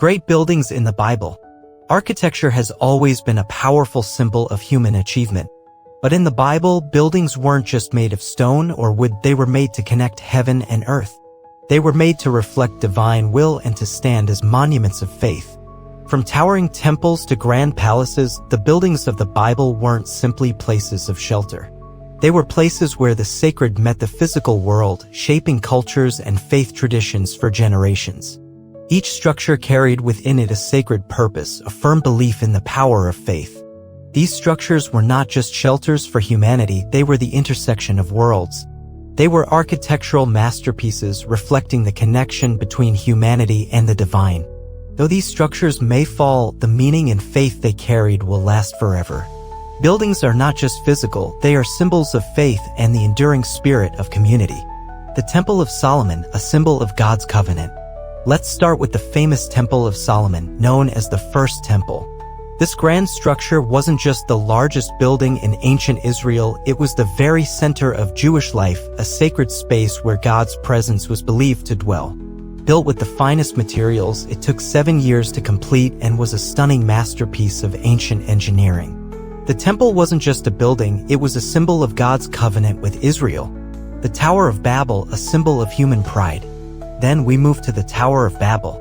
Great buildings in the Bible. Architecture has always been a powerful symbol of human achievement. But in the Bible, buildings weren't just made of stone or wood, they were made to connect heaven and earth. They were made to reflect divine will and to stand as monuments of faith. From towering temples to grand palaces, the buildings of the Bible weren't simply places of shelter. They were places where the sacred met the physical world, shaping cultures and faith traditions for generations. Each structure carried within it a sacred purpose, a firm belief in the power of faith. These structures were not just shelters for humanity, they were the intersection of worlds. They were architectural masterpieces reflecting the connection between humanity and the divine. Though these structures may fall, the meaning and faith they carried will last forever. Buildings are not just physical, they are symbols of faith and the enduring spirit of community. The Temple of Solomon, a symbol of God's covenant. Let's start with the famous Temple of Solomon, known as the First Temple. This grand structure wasn't just the largest building in ancient Israel, it was the very center of Jewish life, a sacred space where God's presence was believed to dwell. Built with the finest materials, it took 7 years to complete and was a stunning masterpiece of ancient engineering. The temple wasn't just a building, it was a symbol of God's covenant with Israel. The Tower of Babel, a symbol of human pride. Then we move to the Tower of Babel.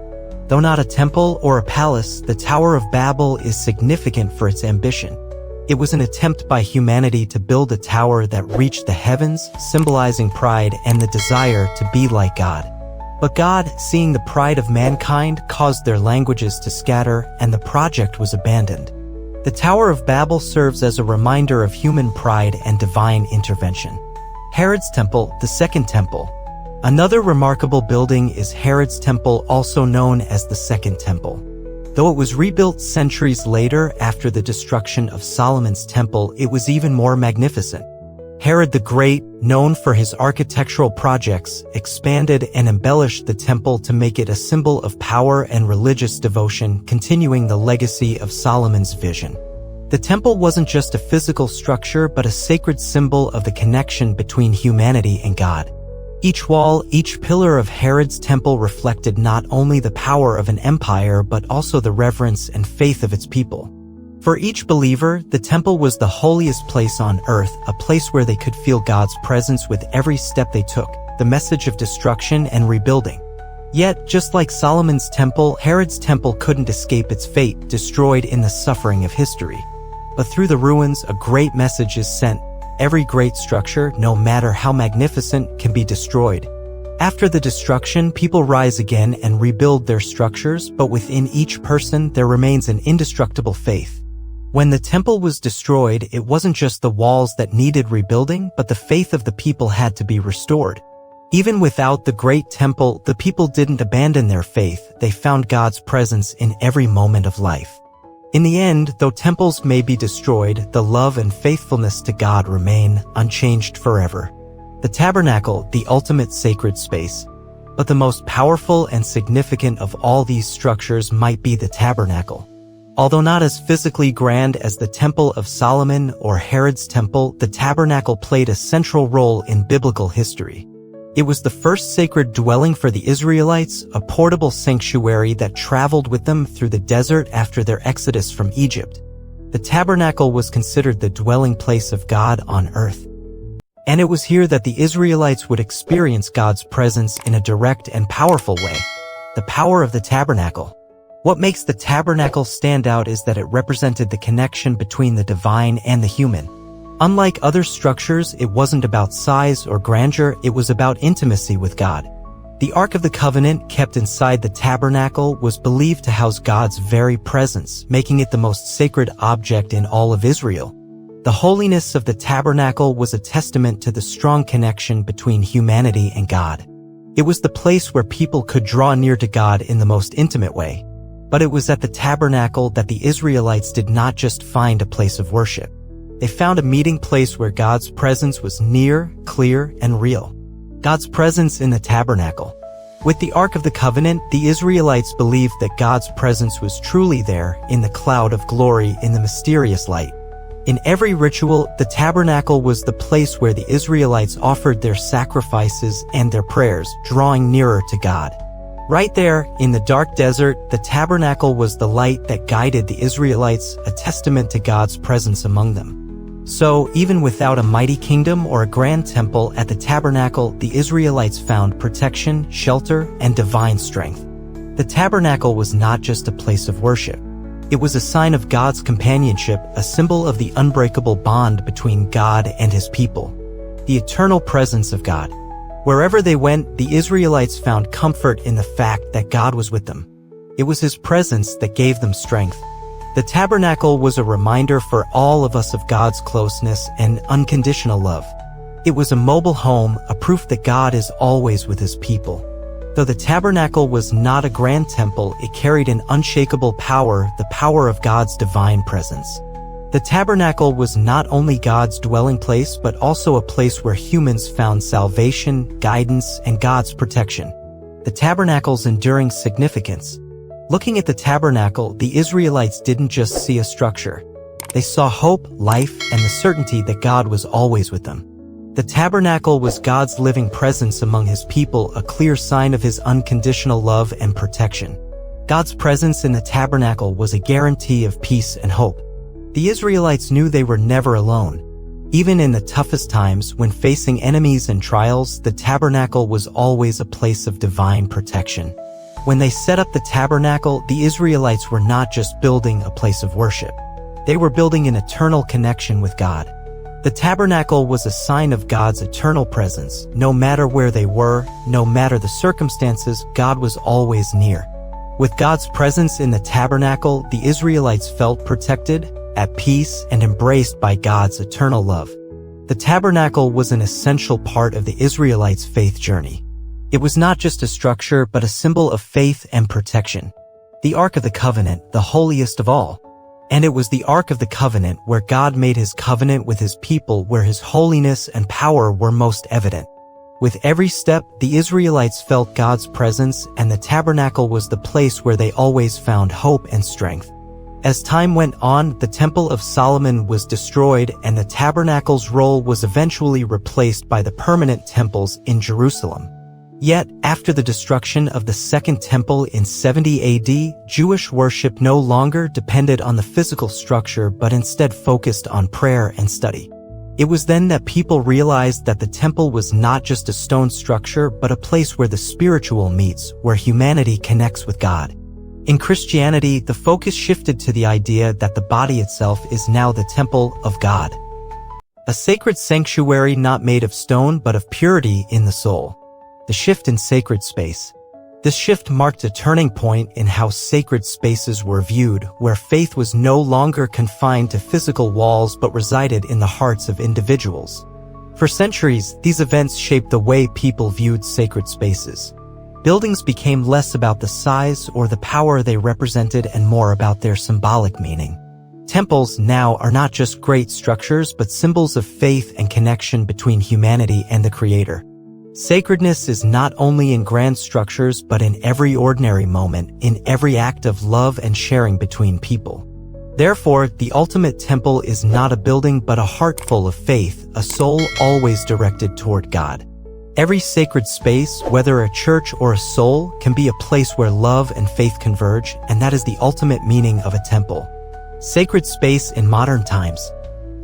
Though not a temple or a palace, the Tower of Babel is significant for its ambition. It was an attempt by humanity to build a tower that reached the heavens, symbolizing pride and the desire to be like God. But God, seeing the pride of mankind, caused their languages to scatter, and the project was abandoned. The Tower of Babel serves as a reminder of human pride and divine intervention. Herod's Temple, the Second Temple. Another remarkable building is Herod's Temple, also known as the Second Temple. Though it was rebuilt centuries later after the destruction of Solomon's Temple, it was even more magnificent. Herod the Great, known for his architectural projects, expanded and embellished the temple to make it a symbol of power and religious devotion, continuing the legacy of Solomon's vision. The temple wasn't just a physical structure but a sacred symbol of the connection between humanity and God. Each wall, each pillar of Herod's temple reflected not only the power of an empire but also the reverence and faith of its people. For each believer, the temple was the holiest place on earth, a place where they could feel God's presence with every step they took, the message of destruction and rebuilding. Yet, just like Solomon's temple, Herod's temple couldn't escape its fate, destroyed in the suffering of history. But through the ruins, a great message is sent. Every great structure, no matter how magnificent, can be destroyed. After the destruction, people rise again and rebuild their structures, but within each person there remains an indestructible faith. When the temple was destroyed, it wasn't just the walls that needed rebuilding, but the faith of the people had to be restored. Even without the great temple, the people didn't abandon their faith, they found God's presence in every moment of life. In the end, though temples may be destroyed, the love and faithfulness to God remain unchanged forever. The tabernacle, the ultimate sacred space. But the most powerful and significant of all these structures might be the tabernacle. Although not as physically grand as the Temple of Solomon or Herod's Temple, the tabernacle played a central role in biblical history. It was the first sacred dwelling for the Israelites, a portable sanctuary that traveled with them through the desert after their exodus from Egypt. The tabernacle was considered the dwelling place of God on earth. And it was here that the Israelites would experience God's presence in a direct and powerful way. The power of the tabernacle. What makes the tabernacle stand out is that it represented the connection between the divine and the human. Unlike other structures, it wasn't about size or grandeur, it was about intimacy with God. The Ark of the Covenant, kept inside the tabernacle, was believed to house God's very presence, making it the most sacred object in all of Israel. The holiness of the tabernacle was a testament to the strong connection between humanity and God. It was the place where people could draw near to God in the most intimate way. But it was at the tabernacle that the Israelites did not just find a place of worship. They found a meeting place where God's presence was near, clear, and real. God's presence in the tabernacle. With the Ark of the Covenant, the Israelites believed that God's presence was truly there, in the cloud of glory, in the mysterious light. In every ritual, the tabernacle was the place where the Israelites offered their sacrifices and their prayers, drawing nearer to God. Right there, in the dark desert, the tabernacle was the light that guided the Israelites, a testament to God's presence among them. So, even without a mighty kingdom or a grand temple at the tabernacle, the Israelites found protection, shelter, and divine strength. The tabernacle was not just a place of worship. It was a sign of God's companionship, a symbol of the unbreakable bond between God and His people. The eternal presence of God. Wherever they went, the Israelites found comfort in the fact that God was with them. It was His presence that gave them strength. The tabernacle was a reminder for all of us of God's closeness and unconditional love. It was a mobile home, a proof that God is always with His people. Though the tabernacle was not a grand temple, it carried an unshakable power, the power of God's divine presence. The tabernacle was not only God's dwelling place but also a place where humans found salvation, guidance, and God's protection. The tabernacle's enduring significance. Looking at the tabernacle, the Israelites didn't just see a structure. They saw hope, life, and the certainty that God was always with them. The tabernacle was God's living presence among His people, a clear sign of His unconditional love and protection. God's presence in the tabernacle was a guarantee of peace and hope. The Israelites knew they were never alone. Even in the toughest times, when facing enemies and trials, the tabernacle was always a place of divine protection. When they set up the tabernacle, the Israelites were not just building a place of worship. They were building an eternal connection with God. The tabernacle was a sign of God's eternal presence. No matter where they were, no matter the circumstances, God was always near. With God's presence in the tabernacle, the Israelites felt protected, at peace, and embraced by God's eternal love. The tabernacle was an essential part of the Israelites' faith journey. It was not just a structure, but a symbol of faith and protection. The Ark of the Covenant, the holiest of all. And it was the Ark of the Covenant where God made His covenant with His people, where His holiness and power were most evident. With every step, the Israelites felt God's presence, and the tabernacle was the place where they always found hope and strength. As time went on, the Temple of Solomon was destroyed, and the tabernacle's role was eventually replaced by the permanent temples in Jerusalem. Yet, after the destruction of the Second Temple in 70 AD, Jewish worship no longer depended on the physical structure but instead focused on prayer and study. It was then that people realized that the temple was not just a stone structure but a place where the spiritual meets, where humanity connects with God. In Christianity, the focus shifted to the idea that the body itself is now the temple of God. A sacred sanctuary not made of stone but of purity in the soul. The shift in sacred space. This shift marked a turning point in how sacred spaces were viewed, where faith was no longer confined to physical walls but resided in the hearts of individuals. For centuries, these events shaped the way people viewed sacred spaces. Buildings became less about the size or the power they represented and more about their symbolic meaning. Temples now are not just great structures but symbols of faith and connection between humanity and the Creator. Sacredness is not only in grand structures but in every ordinary moment, in every act of love and sharing between people. Therefore, the ultimate temple is not a building but a heart full of faith, a soul always directed toward God. Every sacred space, whether a church or a soul, can be a place where love and faith converge, and that is the ultimate meaning of a temple. Sacred space in modern times.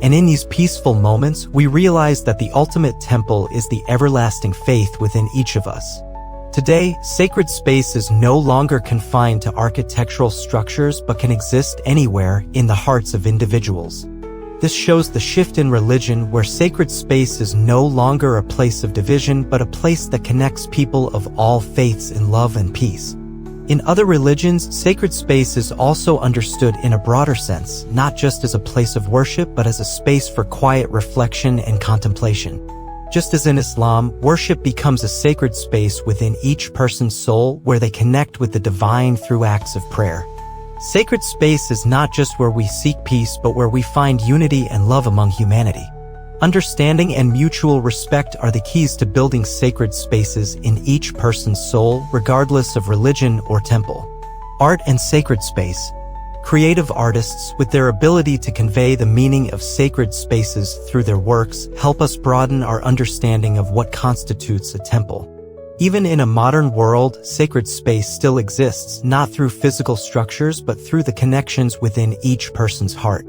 And in these peaceful moments, we realize that the ultimate temple is the everlasting faith within each of us. Today, sacred space is no longer confined to architectural structures but can exist anywhere in the hearts of individuals. This shows the shift in religion, where sacred space is no longer a place of division but a place that connects people of all faiths in love and peace. In other religions, sacred space is also understood in a broader sense, not just as a place of worship but as a space for quiet reflection and contemplation. Just as in Islam, worship becomes a sacred space within each person's soul where they connect with the divine through acts of prayer. Sacred space is not just where we seek peace but where we find unity and love among humanity. Understanding and mutual respect are the keys to building sacred spaces in each person's soul, regardless of religion or temple. Art and sacred space. Creative artists, with their ability to convey the meaning of sacred spaces through their works, help us broaden our understanding of what constitutes a temple. Even in a modern world, sacred space still exists, not through physical structures but through the connections within each person's heart.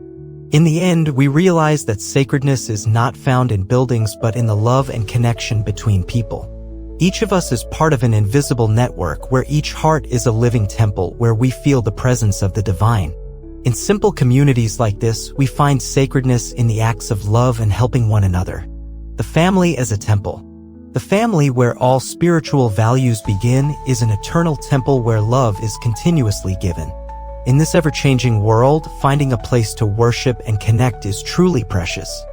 In the end, we realize that sacredness is not found in buildings but in the love and connection between people. Each of us is part of an invisible network where each heart is a living temple where we feel the presence of the divine. In simple communities like this, we find sacredness in the acts of love and helping one another. The family as a temple. The family, where all spiritual values begin, is an eternal temple where love is continuously given. In this ever-changing world, finding a place to worship and connect is truly precious.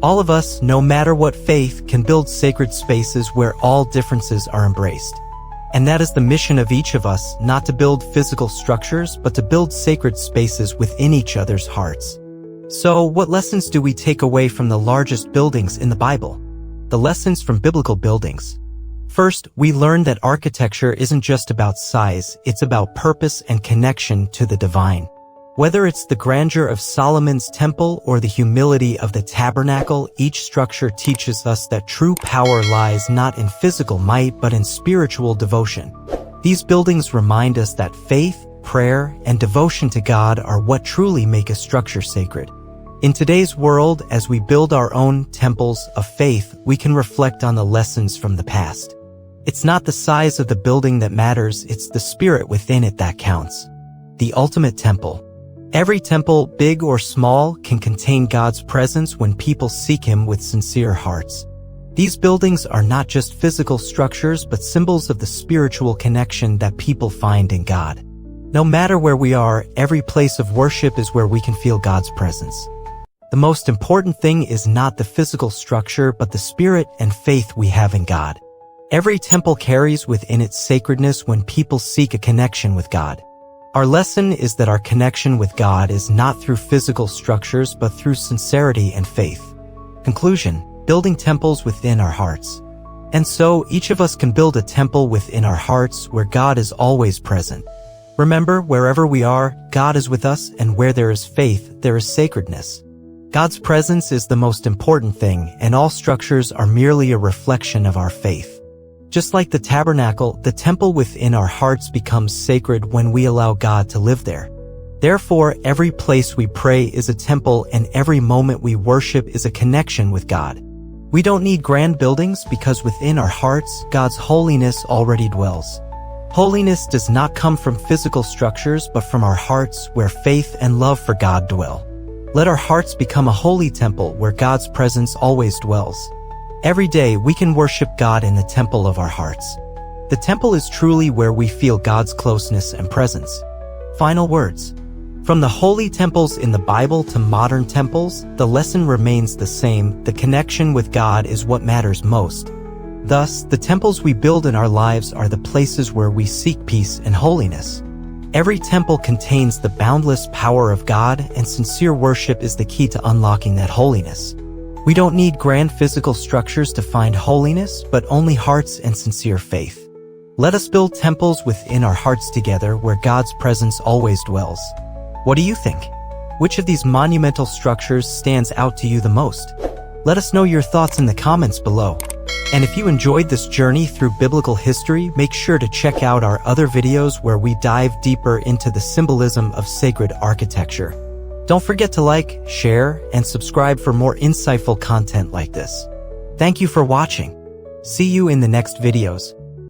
All of us, no matter what faith, can build sacred spaces where all differences are embraced. And that is the mission of each of us, not to build physical structures, but to build sacred spaces within each other's hearts. So, what lessons do we take away from the largest buildings in the Bible? The lessons from biblical buildings. First, we learn that architecture isn't just about size, it's about purpose and connection to the divine. Whether it's the grandeur of Solomon's temple or the humility of the tabernacle, each structure teaches us that true power lies not in physical might but in spiritual devotion. These buildings remind us that faith, prayer, and devotion to God are what truly make a structure sacred. In today's world, as we build our own temples of faith, we can reflect on the lessons from the past. It's not the size of the building that matters, it's the spirit within it that counts. The ultimate temple. Every temple, big or small, can contain God's presence when people seek Him with sincere hearts. These buildings are not just physical structures but symbols of the spiritual connection that people find in God. No matter where we are, every place of worship is where we can feel God's presence. The most important thing is not the physical structure but the spirit and faith we have in God. Every temple carries within it sacredness when people seek a connection with God. Our lesson is that our connection with God is not through physical structures but through sincerity and faith. Conclusion: building temples within our hearts. And so, each of us can build a temple within our hearts where God is always present. Remember, wherever we are, God is with us, and where there is faith, there is sacredness. God's presence is the most important thing, and all structures are merely a reflection of our faith. Just like the tabernacle, the temple within our hearts becomes sacred when we allow God to live there. Therefore, every place we pray is a temple, and every moment we worship is a connection with God. We don't need grand buildings because within our hearts, God's holiness already dwells. Holiness does not come from physical structures but from our hearts where faith and love for God dwell. Let our hearts become a holy temple where God's presence always dwells. Every day we can worship God in the temple of our hearts. The temple is truly where we feel God's closeness and presence. Final words. From the holy temples in the Bible to modern temples, the lesson remains the same: the connection with God is what matters most. Thus, the temples we build in our lives are the places where we seek peace and holiness. Every temple contains the boundless power of God, and sincere worship is the key to unlocking that holiness. We don't need grand physical structures to find holiness, but only hearts and sincere faith. Let us build temples within our hearts together where God's presence always dwells. What do you think? Which of these monumental structures stands out to you the most? Let us know your thoughts in the comments below. And if you enjoyed this journey through biblical history, make sure to check out our other videos where we dive deeper into the symbolism of sacred architecture. Don't forget to like, share, and subscribe for more insightful content like this. Thank you for watching. See you in the next videos.